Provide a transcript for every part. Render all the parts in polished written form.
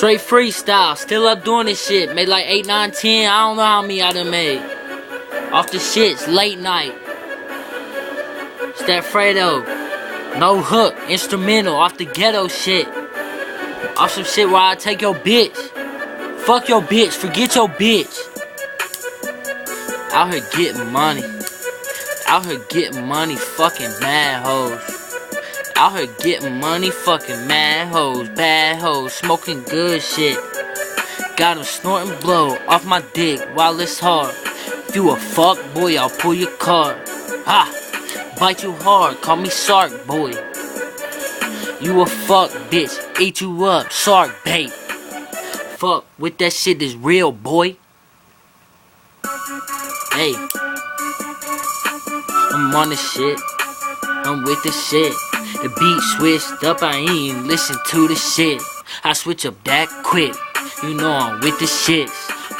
Straight freestyle, still up doing this shit. Made like 8, 9, 10, I don't know how many I done made. Off the shits, late night. It's that Fredo. No hook, instrumental, off the ghetto shit. Off some shit where I take your bitch. Fuck your bitch, forget your bitch. Out here getting money. Out here getting money, fucking mad hoes. Out here getting money, fucking mad hoes, bad hoes, smoking good shit. Got them snorting blow off my dick while it's hard. If you a fuck boy, I'll pull your card. Ha! Bite you hard, call me Sark boy. You a fuck bitch, eat you up, shark bait. Fuck with that shit is real, boy. Hey, I'm on this shit, I'm with this shit. The beat switched up, I ain't even listen to the shit. I switch up that quick, you know I'm with the shits.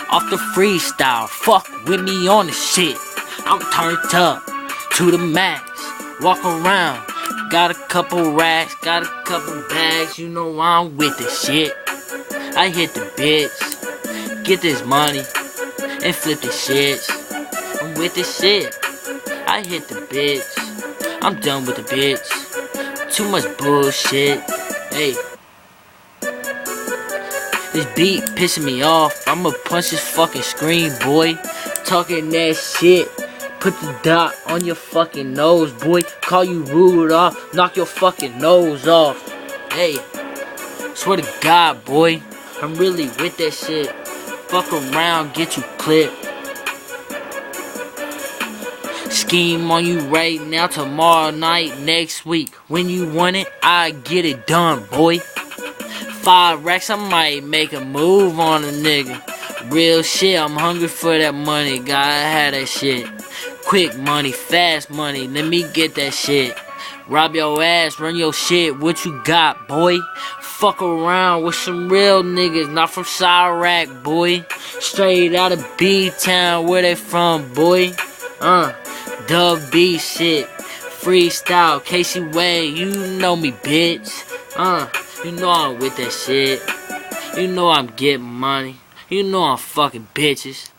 Off the freestyle, fuck with me on the shit. I'm turned up to the max, walk around. Got a couple racks, got a couple bags, you know I'm with the shit. I hit the bitch, get this money, and flip the shits. I'm with the shit, I hit the bitch, I'm done with the bitch. Too much bullshit, hey. This beat pissing me off, I'ma punch this fucking screen, boy. Talking that shit, put the dot on your fucking nose, boy. Call you Rudolph, knock your fucking nose off. Hey, swear to God, boy, I'm really with that shit. Fuck around, get you clipped. Scheme on you right now, tomorrow night, next week. When you want it, I get it done, boy. 5 racks, I might make a move on a nigga. Real shit, I'm hungry for that money, gotta have that shit. Quick money, fast money, let me get that shit. Rob your ass, run your shit, what you got, boy? Fuck around with some real niggas, not from Chirac, boy. Straight out of B-Town, where they from, boy? Dub B shit, freestyle, Casey Wade, you know me, bitch. You know I'm with that shit. You know I'm getting money. You know I'm fucking bitches.